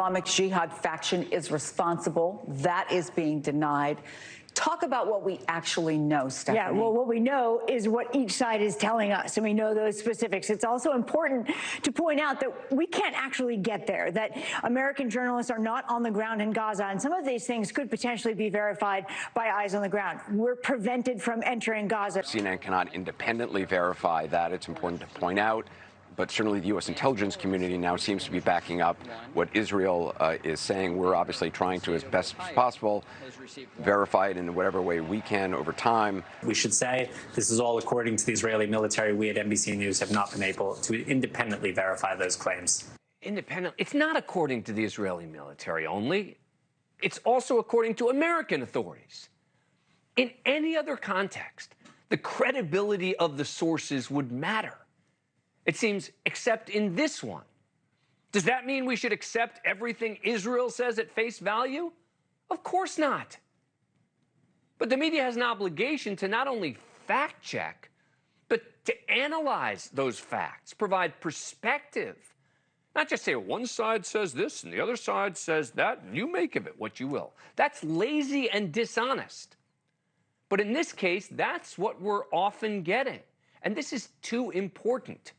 Islamic Jihad faction is responsible. That is being denied. Talk about what we actually know, Stephanie. Yeah, well, what we know is what each side is telling us, and we know those specifics. It's also important to point out that we can't actually get there, that American journalists are not on the ground in Gaza, and some of these things could potentially be verified by eyes on the ground. We're prevented from entering Gaza. CNN cannot independently verify that. It's important to point out. But certainly the U.S. intelligence community now seems to be backing up what Israel is saying. We're obviously trying to, as best as possible, verify it in whatever way we can over time. We should say this is all according to the Israeli military. We at NBC News have not been able to independently verify those claims. Independent? It's not according to the Israeli military only. It's also according to American authorities. In any other context, the credibility of the sources would matter. It seems, except in this one. Does that mean we should accept everything Israel says at face value? Of course not. But the media has an obligation to not only fact check, but to analyze those facts, provide perspective. Not just say one side says this and the other side says that, and you make of it what you will. That's lazy and dishonest. But in this case, that's what we're often getting. And this is too important.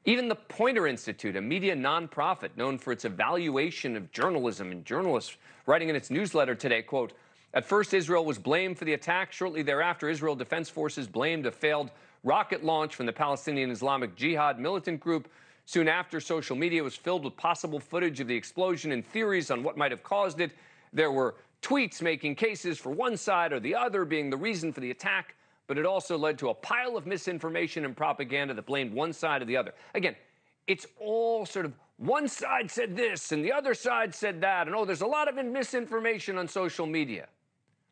Even the Poynter Institute, a media nonprofit known for its evaluation of journalism and journalists, writing in its newsletter today, quote, "At first, Israel was blamed for the attack. Shortly thereafter, Israel Defense Forces blamed a failed rocket launch from the Palestinian Islamic Jihad militant group. Soon after, social media was filled with possible footage of the explosion and theories on what might have caused it. There were tweets making cases for one side or the other being the reason for the attack. But it also led to a pile of misinformation and propaganda that blamed one side or the other." Again, it's all sort of one side said this and the other side said that, and oh, there's a lot of misinformation on social media.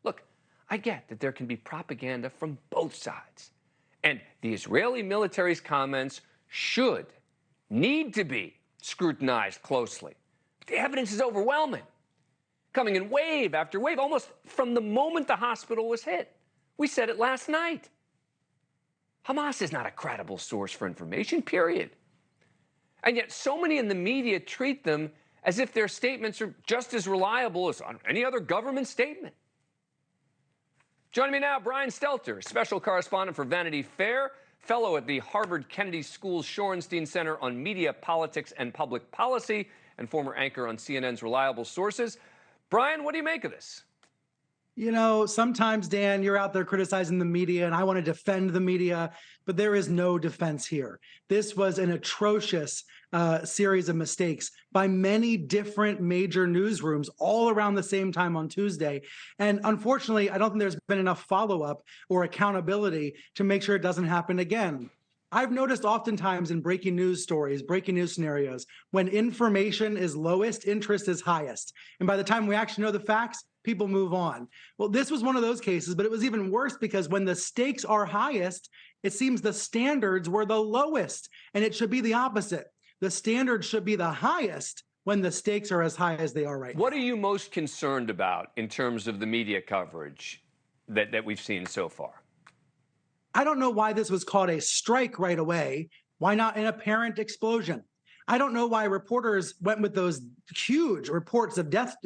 Look, I get that there can be propaganda from both sides. And the Israeli military's comments need to be scrutinized closely. But the evidence is overwhelming, coming in wave after wave, almost from the moment the hospital was hit. We said it last night. Hamas is not a credible source for information, period. And yet so many in the media treat them as if their statements are just as reliable as any other government statement. Joining me now, Brian Stelter, special correspondent for Vanity Fair, fellow at the Harvard Kennedy School's Shorenstein Center on Media, Politics, and Public Policy, and former anchor on CNN's Reliable Sources. Brian, what do you make of this? You know, sometimes, Dan, you're out there criticizing the media, and I want to defend the media, but there is no defense here. This was an atrocious series of mistakes by many different major newsrooms all around the same time on Tuesday. And unfortunately, I don't think there's been enough follow-up or accountability to make sure it doesn't happen again. I've noticed oftentimes in breaking news stories, breaking news scenarios, when information is lowest, interest is highest. And by the time we actually know the facts, people move on. Well, this was one of those cases, but it was even worse because when the stakes are highest, it seems the standards were the lowest, and it should be the opposite. The standards should be the highest when the stakes are as high as they are right now. What are you most concerned about in terms of the media coverage that we've seen so far? I don't know why this was called a strike right away. Why not an apparent explosion? I don't know why reporters went with those huge reports of deaths,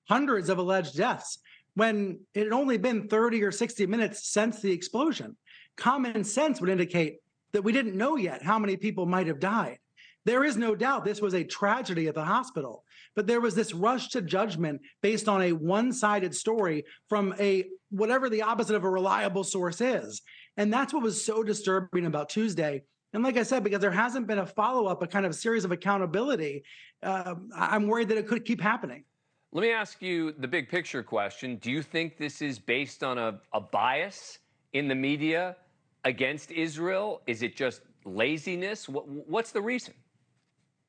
hundreds of alleged deaths, when it had only been 30 or 60 minutes since the explosion. Common sense would indicate that we didn't know yet how many people might have died. There is no doubt this was a tragedy at the hospital, but there was this rush to judgment based on a one-sided story from whatever the opposite of a reliable source is. And that's what was so disturbing about Tuesday. And like I said, because there hasn't been a follow-up, a kind of series of accountability, I'm worried that it could keep happening. Let me ask you the big picture question. Do you think this is based on a bias in the media against Israel? Is it just laziness? What's the reason?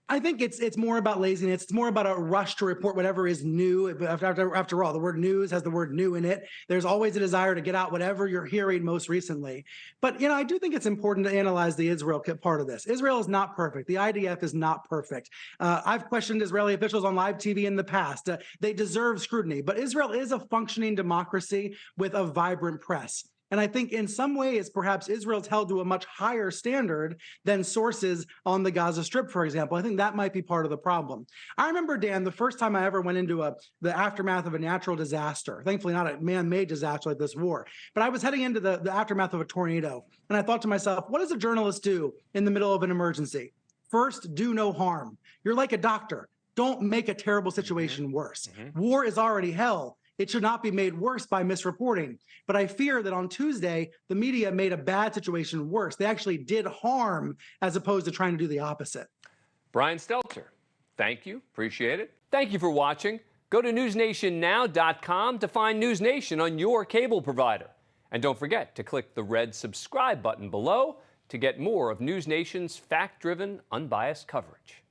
I think it's more about laziness. It's more about a rush to report whatever is new. After all, the word news has the word new in it. There's always a desire to get out whatever you're hearing most recently. But, you know, I do think it's important to analyze the Israel part of this. Israel is not perfect. The IDF is not perfect. I've questioned Israeli officials on live TV in the past. They deserve scrutiny. But Israel is a functioning democracy with a vibrant press. And I think in some ways, perhaps Israel's held to a much higher standard than sources on the Gaza Strip, for example. I think that might be part of the problem. I remember, Dan, the first time I ever went into the aftermath of a natural disaster, thankfully not a man-made disaster like this war, but I was heading into the aftermath of a tornado. And I thought to myself, what does a journalist do in the middle of an emergency? First, do no harm. You're like a doctor. Don't make a terrible situation worse. War is already hell. It should not be made worse by misreporting. But I fear that on Tuesday, the media made a bad situation worse. They actually did harm as opposed to trying to do the opposite. Brian Stelter, thank you. Appreciate it. Thank you for watching. Go to newsnationnow.com to find News Nation on your cable provider. And don't forget to click the red subscribe button below to get more of News Nation's fact-driven, unbiased coverage.